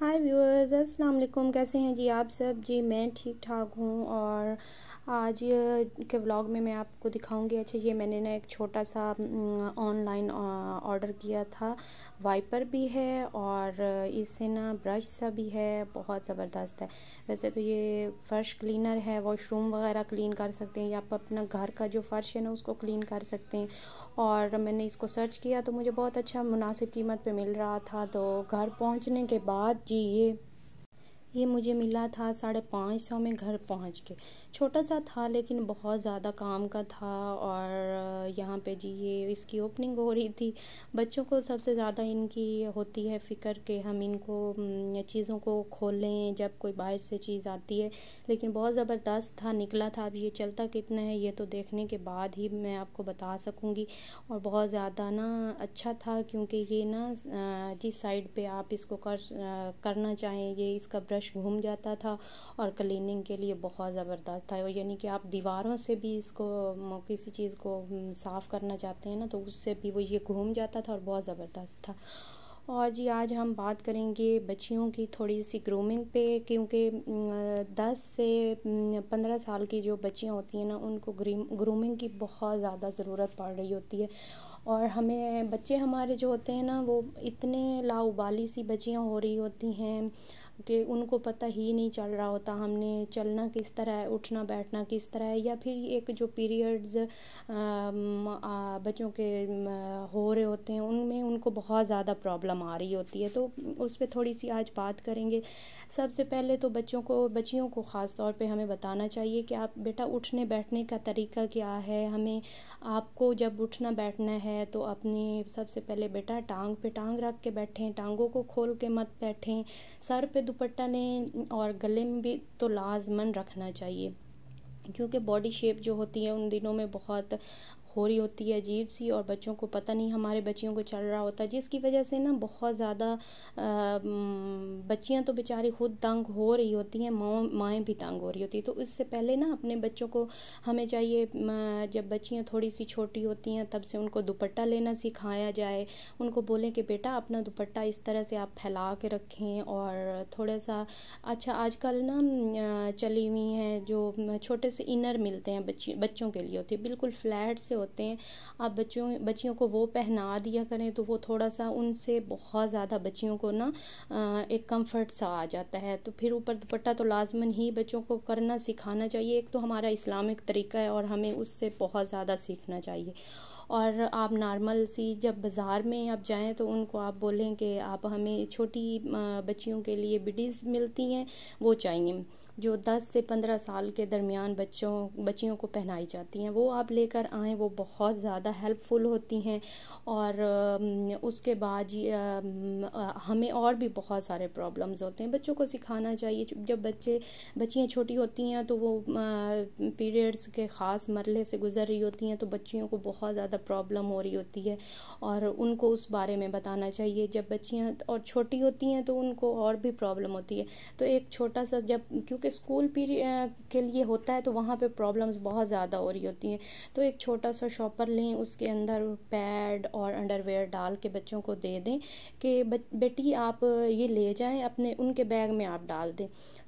हाय viewers, अस्सलाम वालेकुम। कैसे हैं जी आप सब? जी मैं ठीक ठाक हूँ। और आज के व्लॉग में मैं आपको दिखाऊंगी। अच्छा, ये मैंने ना एक छोटा सा ऑनलाइन ऑर्डर किया था। वाइपर भी है और इससे ना ब्रश सा भी है, बहुत ज़बरदस्त है। वैसे तो ये फ़र्श क्लीनर है, वॉशरूम वगैरह क्लीन कर सकते हैं या आप अपना घर का जो फ़र्श है ना उसको क्लीन कर सकते हैं। और मैंने इसको सर्च किया तो मुझे बहुत अच्छा मुनासिब कीमत पे मिल रहा था। तो घर पहुंचने के बाद जी ये मुझे मिला था 550 में घर पहुंच के। छोटा सा था लेकिन बहुत ज़्यादा काम का था। और यहाँ पे जी ये इसकी ओपनिंग हो रही थी। बच्चों को सबसे ज़्यादा इनकी होती है फ़िक्र कि हम इनको चीज़ों को खोलें जब कोई बाहर से चीज़ आती है। लेकिन बहुत ज़बरदस्त था, निकला था। अब ये चलता कितना है ये तो देखने के बाद ही मैं आपको बता सकूँगी। और बहुत ज़्यादा ना अच्छा था, क्योंकि ये ना जिस साइड पे आप इसको करना चाहें ये इसका ब्रश घूम जाता था। और क्लीनिंग के लिए बहुत ज़बरदस्त था। यानी कि आप दीवारों से भी इसको किसी चीज़ को साफ़ करना चाहते हैं ना तो उससे भी वो ये घूम जाता था और बहुत ज़बरदस्त था। और जी आज हम बात करेंगे बच्चियों की थोड़ी सी ग्रूमिंग पे, क्योंकि 10 से 15 साल की जो बच्चियां होती हैं ना उनको ग्रूमिंग की बहुत ज़्यादा ज़रूरत पड़ रही होती है। और हमें बच्चे हमारे जो होते हैं ना वो इतने लाउबाली सी बच्चियां हो रही होती हैं कि उनको पता ही नहीं चल रहा होता हमने चलना किस तरह है, उठना बैठना किस तरह है, या फिर एक जो पीरियड्स बच्चों के हो रहे होते हैं उनमें उनको बहुत ज़्यादा प्रॉब्लम आ रही होती है। तो उस पर थोड़ी सी आज बात करेंगे। सबसे पहले तो बच्चियों को ख़ास तौर पे हमें बताना चाहिए कि आप बेटा उठने बैठने का तरीका क्या है। हमें आपको जब उठना बैठना है तो अपनी सबसे पहले बेटा टांग पे टांग रख के बैठें, टांगों को खोल के मत बैठें। सर पे दुपट्टा लें और गले में भी तो लाजमन रखना चाहिए, क्योंकि बॉडी शेप जो होती है उन दिनों में बहुत हो रही होती है अजीब सी, और बच्चों को पता नहीं हमारे बच्चियों को चल रहा होता है, जिसकी वजह से ना बहुत ज़्यादा बच्चियां तो बेचारी खुद तंग हो रही होती हैं, माएँ भी तंग हो रही होती है। तो इससे पहले ना अपने बच्चों को हमें चाहिए, जब बच्चियां थोड़ी सी छोटी होती हैं तब से उनको दुपट्टा लेना सिखाया जाए। उनको बोलें कि बेटा अपना दुपट्टा इस तरह से आप फैला के रखें। और थोड़ा सा अच्छा आजकल ना चली हुई हैं जो छोटे से इनर मिलते हैं बच्चों के लिए, होते हैं बिल्कुल फ्लैट से होते हैं। आप बच्चियों को वो पहना दिया करें तो वो थोड़ा सा उनसे बहुत ज़्यादा बच्चियों को ना एक कंफर्ट सा आ जाता है। तो फिर ऊपर दुपट्टा तो लाजमन ही बच्चों को करना सिखाना चाहिए। एक तो हमारा इस्लामिक तरीका है और हमें उससे बहुत ज़्यादा सीखना चाहिए। और आप नॉर्मल सी जब बाज़ार में आप जाएं तो उनको आप बोलें कि आप हमें छोटी बच्चियों के लिए बिडीज़ मिलती हैं वो चाहिए, जो 10 से 15 साल के दरमियान बच्चियों को पहनाई जाती हैं, वो आप लेकर आएँ। वो बहुत ज़्यादा हेल्पफुल होती हैं। और उसके बाद हमें और भी बहुत सारे प्रॉब्लम्स होते हैं। बच्चों को सिखाना चाहिए। जब बच्चियाँ छोटी होती हैं तो वो पीरियड्स के ख़ास मरहले से गुज़र रही होती हैं, तो बच्चियों को बहुत ज़्यादा प्रॉब्लम हो रही होती है और उनको उस बारे में बताना चाहिए। जब बच्चियाँ और छोटी होती हैं तो उनको और भी प्रॉब्लम होती है। तो एक छोटा सा जब क्योंकि स्कूल पीरियड के लिए होता है तो वहाँ पे प्रॉब्लम्स बहुत ज़्यादा हो रही होती हैं, तो एक छोटा सा शॉपर लें, उसके अंदर पैड और अंडरवेयर डाल के बच्चों को दे दें कि बेटी आप ये ले जाएं, अपने उनके बैग में आप डाल दें।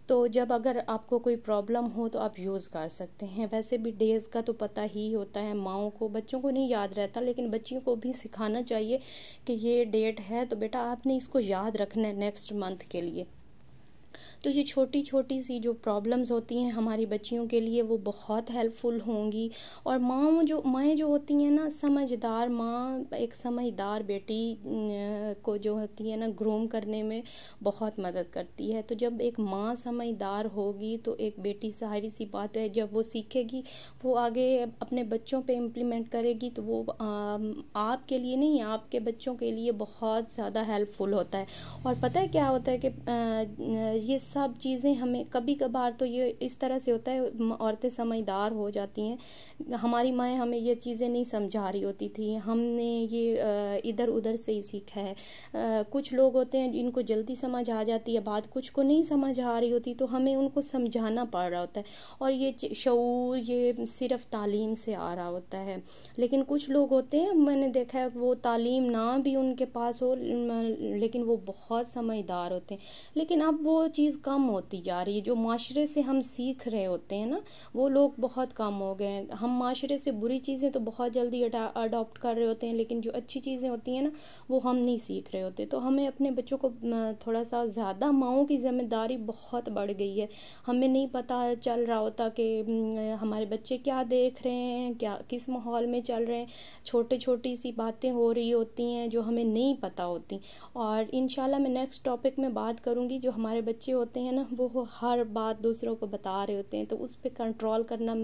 तो जब अगर आपको कोई प्रॉब्लम हो तो आप यूज़ कर सकते हैं। वैसे भी डेज़ का तो पता ही होता है माओं को, बच्चों को नहीं याद रहता, लेकिन बच्चियों को भी सिखाना चाहिए कि ये डेट है तो बेटा आपने इसको याद रखना है नेक्स्ट मंथ के लिए। तो ये छोटी छोटी सी जो प्रॉब्लम्स होती हैं हमारी बच्चियों के लिए वो बहुत हेल्पफुल होंगी। और माएँ जो होती हैं ना, समझदार माँ एक समझदार बेटी को जो होती है ना ग्रूम करने में बहुत मदद करती है। तो जब एक माँ समझदार होगी तो एक बेटी, सारी सी बात है, जब वो सीखेगी वो आगे अपने बच्चों पे इम्प्लीमेंट करेगी तो वो आपके लिए नहीं, आपके बच्चों के लिए बहुत ज़्यादा हेल्पफुल होता है। और पता है क्या होता है कि ये सब चीज़ें हमें कभी कभार तो ये इस तरह से होता है, औरतें समझदार हो जाती हैं, हमारी माएँ हमें ये चीज़ें नहीं समझा रही होती थी, हमने ये इधर उधर से ही सीखा है। कुछ लोग होते हैं जिनको जल्दी समझ आ जाती है बात, कुछ को नहीं समझ आ रही होती, तो हमें उनको समझाना पड़ रहा होता है, और ये शऊर ये सिर्फ तालीम से आ रहा होता है। लेकिन कुछ लोग होते हैं, मैंने देखा है, वो तालीम ना भी उनके पास हो लेकिन वो बहुत समझदार होते हैं। लेकिन अब वो चीज़ कम होती जा रही है, जो माशरे से हम सीख रहे होते हैं ना, वो लोग बहुत कम हो गए हैं। हम माशरे से बुरी चीज़ें तो बहुत जल्दी अडॉप्ट कर रहे होते हैं, लेकिन जो अच्छी चीज़ें होती हैं ना, वो हम नहीं सीख रहे होते। तो हमें अपने बच्चों को थोड़ा सा ज़्यादा, माँओं की जिम्मेदारी बहुत बढ़ गई है। हमें नहीं पता चल रहा होता कि हमारे बच्चे क्या देख रहे हैं, क्या किस माहौल में चल रहे हैं। छोटी छोटी सी बातें हो रही होती हैं जो हमें नहीं पता होती। और इंशाल्लाह मैं नेक्स्ट टॉपिक में बात करूँगी, जो हमारे बच्चे होते हैं ना, वो हर बात दूसरों को बता रहे होते हैं, तो उस पर कंट्रोल करना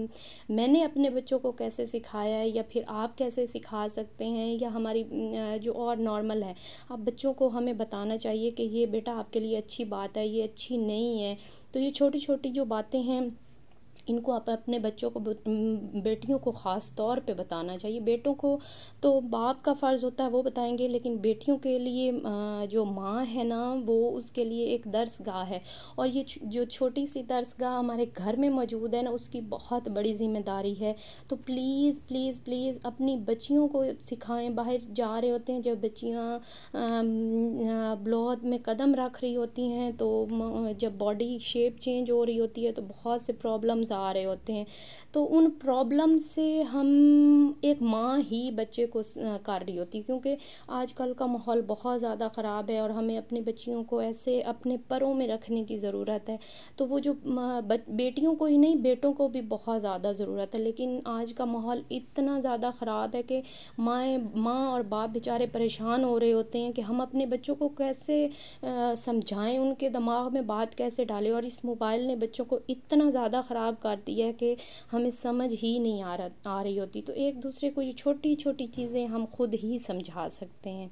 मैंने अपने बच्चों को कैसे सिखाया है, या फिर आप कैसे सिखा सकते हैं, या हमारी जो और नॉर्मल है, आप बच्चों को हमें बताना चाहिए कि ये बेटा आपके लिए अच्छी बात है, ये अच्छी नहीं है। तो ये छोटी छोटी जो बातें हैं, इनको आप अपने बच्चों को, बेटियों को ख़ास तौर पे बताना चाहिए। बेटों को तो बाप का फ़र्ज़ होता है, वो बताएंगे, लेकिन बेटियों के लिए जो माँ है ना, वो उसके लिए एक दर्सगाह है, और ये जो छोटी सी दर्सगाह हमारे घर में मौजूद है ना, उसकी बहुत बड़ी ज़िम्मेदारी है। तो प्लीज़ प्लीज़ प्लीज़ अपनी बच्चियों को सिखाएं। बाहर जा रहे होते हैं जब बच्चियाँ ब्लॉग में कदम रख रही होती हैं, तो जब बॉडी शेप चेंज हो रही होती है, तो बहुत से प्रॉब्लम्स आ रहे होते हैं। तो उन प्रॉब्लम से हम, एक माँ ही बच्चे को कर रही होती है, क्योंकि आजकल का माहौल बहुत ज़्यादा ख़राब है, और हमें अपनी बच्चियों को ऐसे अपने परों में रखने की ज़रूरत है। तो वो जो बेटियों को ही नहीं, बेटों को भी बहुत ज़्यादा ज़रूरत है। लेकिन आज का माहौल इतना ज़्यादा ख़राब है कि माँ और बाप बेचारे परेशान हो रहे होते हैं कि हम अपने बच्चों को कैसे समझाएं, उनके दिमाग में बात कैसे डालें। और इस मोबाइल ने बच्चों को इतना ज़्यादा ख़राब कर दिया है कि हमें समझ ही नहीं आ रही होती। तो एक दूसरे को ये छोटी छोटी चीज़ें हम खुद ही समझा सकते हैं।